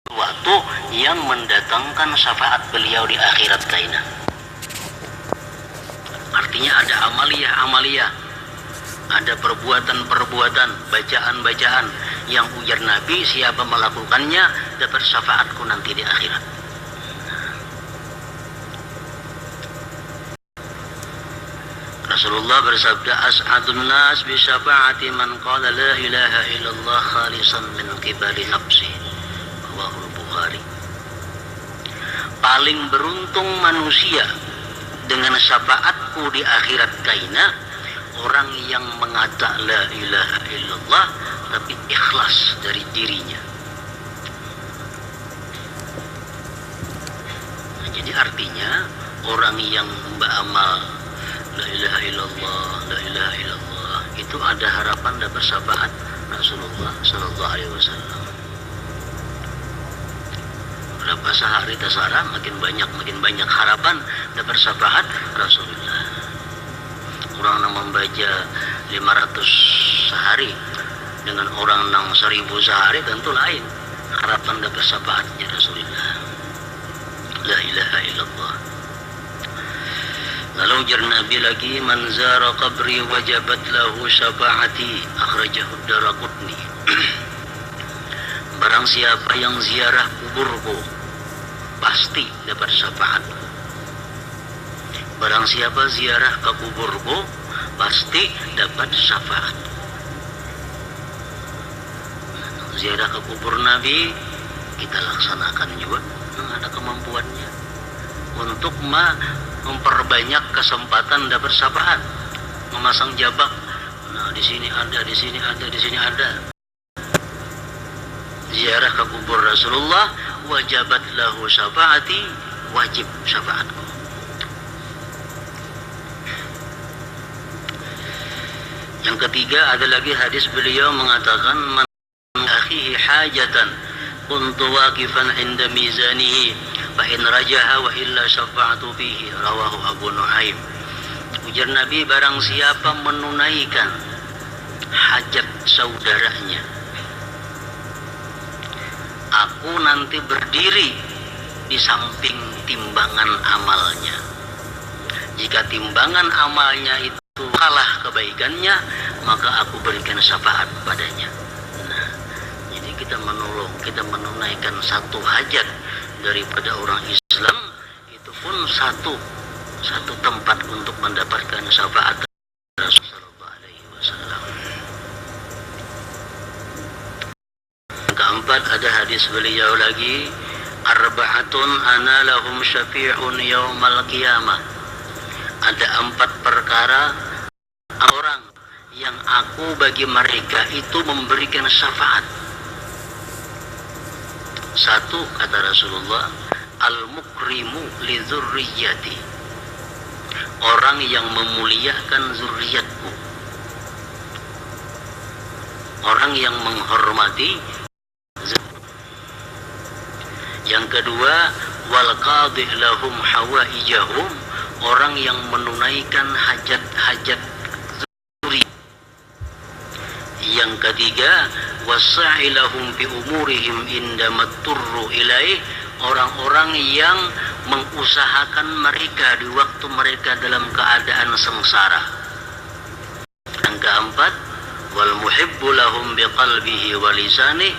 sesuatu yang mendatangkan syafaat beliau di akhirat kaina. Artinya ada amaliyah, ada perbuatan-perbuatan, bacaan-bacaan yang ujar Nabi, siapa melakukannya dapat syafaatku nanti di akhirat. Rasulullah bersabda, as'adun nas bi syafaati man qala la ilaha illallah khalisan min qibali nafsi. Rawahul Bukhari. Paling beruntung manusia dengan syafaatku di akhirat kaina orang yang mengata la ilaha illallah tapi ikhlas dari dirinya. Nah, jadi artinya orang yang beramal la ilaha illallah, la ilaha illallah itu ada harapan dapat syafaat Rasulullah sallallahu alaihi wasallam. Berapa sehari tasara makin banyak harapan dapat syafaat Rasulullah. Orang yang membaca 500 sehari dengan orang yang 1000 sehari tentu lain harapan dapat syafaatnya Rasulullah. La ilaha illallah. Lalu ujar Nabi lagi, man zara qabri wajabat lahu syafaati, akhrajahu Daraqutni. Barang siapa yang ziarah kuburku pasti dapat syafaatku. Barang siapa ziarah ke kuburku pasti dapat syafaat. Ziarah ke kubur Nabi kita laksanakan juga, ada kemampuannya untuk memperbanyak kesempatan dapat syafaat. Memasang jabak, nah di sini ada, di sini ada, di sini ada. Ziarah ke kubur Rasulullah, wajabat lahu syafaati, wajib syafaatku. Yang ketiga ada lagi hadis beliau mengatakan, man akhihi hajatan kuntu waqifan inda mizanihi fa in rajaha wa illa syafa'tu fihi, rawahu Abu Nuaim. Ujar Nabi, barang siapa menunaikan hajat saudaranya, aku nanti berdiri di samping timbangan amalnya. Jika timbangan amalnya itu kalah kebaikannya, maka aku berikan syafaat padanya. Nah, jadi kita menolong, kita menunaikan satu hajat daripada orang Islam, itu pun satu tempat untuk mendapatkan syafaat Rasulullah alaihi wasallam. Keempat ada hadis beliau lagi, arba'atun ana lahum syafi'un yaumal qiyamah. Ada 4 perkara orang yang aku bagi mereka itu memberikan syafaat. Satu, kata Rasulullah, al-mukrimu li dzurriyyati, orang yang memuliakan zuriatku, orang yang menghormati. Yang kedua, wal qadhi lahum hawaijahum, orang yang menunaikan hajat-hajat zuri. Yang ketiga, wasa'i lahum bi umurihim indama turru ilaih, orang-orang yang mengusahakan mereka di waktu mereka dalam keadaan sengsara. Yang keempat, wal muhibbu lahum bi qalbihi wa lisani,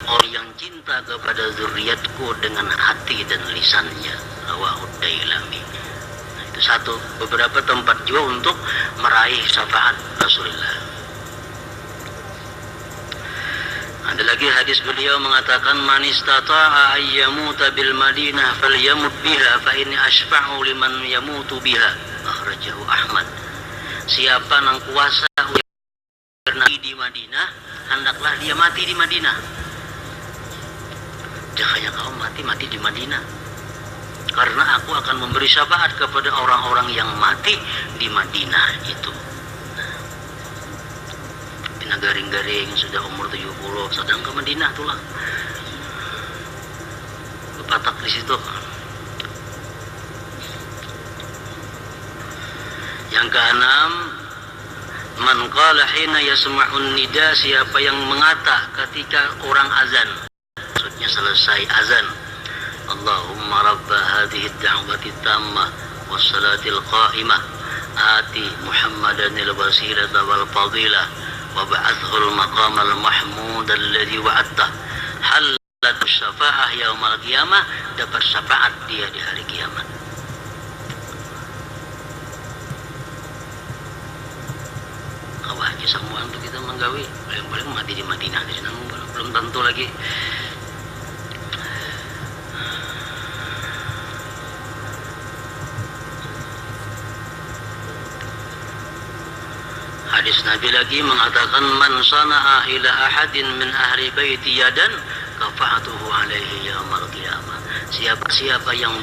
orang yang cinta kepada zuriatku dengan hati dan lisannya, rawahu Dailami. Nah, itu satu, beberapa tempat juga untuk meraih syafaat Rasulullah. Ada lagi hadis beliau mengatakan, man istata'a ayyamuta bil Madinah falyamut biha fa inni asfa'u liman yamutu biha, akhrajahu Ahmad. Siapa yang kuasa di Madinah, hendaklah dia mati di Madinah. Jangan kau mati di Madinah, karena aku akan memberi syafaat kepada orang-orang yang mati di Madinah itu. Nah, garing-garing sudah umur 70 sedang ke Madinah tulah, kepatak di situ. Yang keenam, man qala hina yasma'un nida, siapa yang mengata ketika orang azan. Setelahnya selesai azan, Allahumma rabba hadhihi ad-da'wati tammah was-salatil qa'imah ati Muhammadan al-wasilata wal fadilah wa ba'athu al-maqam al-mahmud alladhi wa'adtah. Halat syafa'ah yaumal qiyamah, dapat syafaat dia di hari kiamat. Kawahnya semua untuk kita menggawi, paling-paling mati di Madinah, di sana belum tentu lagi. Hadis Nabi lagi mengatakan, man sana'a ila ahadin min ahli baiti yadan kafa'atuhu alaihi yaumal qiyamah. Siapa-siapa yang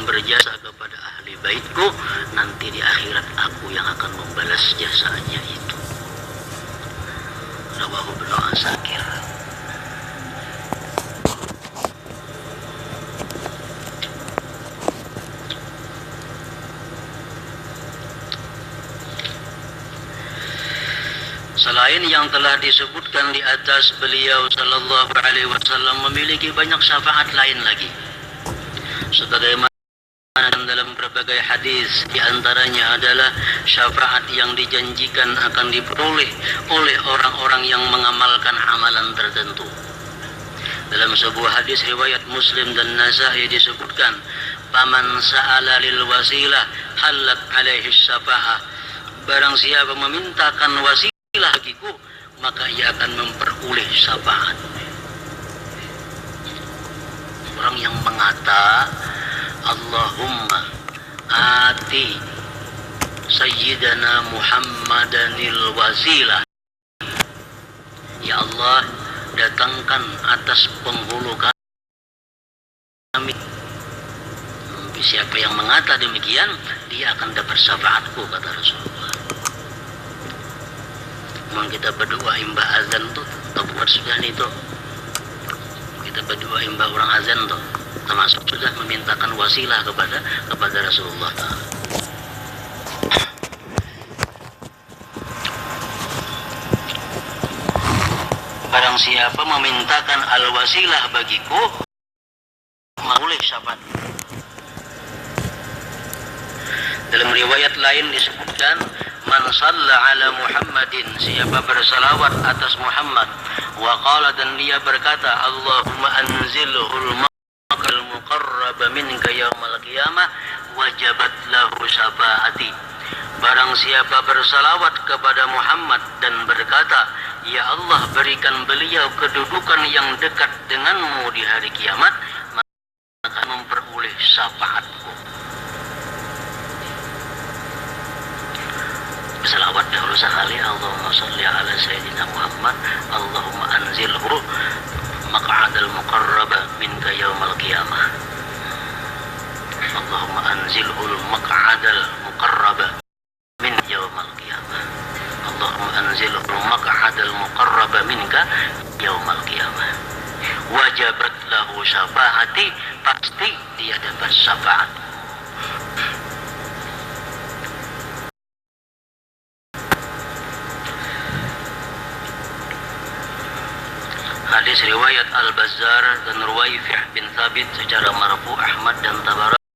berjasa kepada ahli baitku, nanti di akhirat aku yang akan membalas jasanya itu. Rawahu Ibnu Asakir. Selain yang telah disebutkan di atas, beliau sallallahu alaihi wasallam memiliki banyak syafaat lain lagi. Sebagaimana dalam berbagai hadis, di antaranya adalah syafaat yang dijanjikan akan diperoleh oleh orang-orang yang mengamalkan amalan tertentu. Dalam sebuah hadis riwayat Muslim dan Nasa'i disebutkan, "Faman sa'ala lil wasilah halat alaihi syafa'ah." Barang siapa memintakan wasilah bagiku, maka ia akan memperoleh syafaat. Orang yang mengata, Allahumma ati Sayyidana Muhammadanil wasilah, ya Allah, datangkan atas penghulu kami. Siapa yang mengata demikian, dia akan dapat syafaatku, kata Rasulullah. Memang kita berdoa imba azan tuh, atau bukan sudah nih tuh, kita berdoa imba orang azan tuh, termasuk sudah memintakan wasilah kepada Rasulullah Ta'ala. Barang siapa memintakan al-wasilah bagiku, boleh syafaat. Dalam riwayat lain disebutkan, man shalla ala Muhammadin, siapa bersalawat atas Muhammad, wa qala, dan dia berkata, Allahumma anzilhul maqal muqarrab minka yaumal qiyamah wajabat lahu syafaati. Barang siapa bersalawat kepada Muhammad dan berkata, ya Allah, berikan beliau kedudukan yang dekat denganmu di hari kiamat, maka memperoleh syafaatku. Salawat dahulu sekali, Allahumma salli ala Sayyidina Muhammad, Allahumma anzilhu maq'adal muqarraba minka yaumal qiyamah. Allahumma anzilhu maq'adal muqarraba min yaumal qiyamah. Allahumma anzilhu maq'adal muqarraba minka yaumal qiyamah. Wajabat lahu syafaati, pasti dia dapat syafaat. Hadis riwayat Al-Bazzar dan Ruwayfi' bin Thabit secara marfu' Ahmad dan Tabarani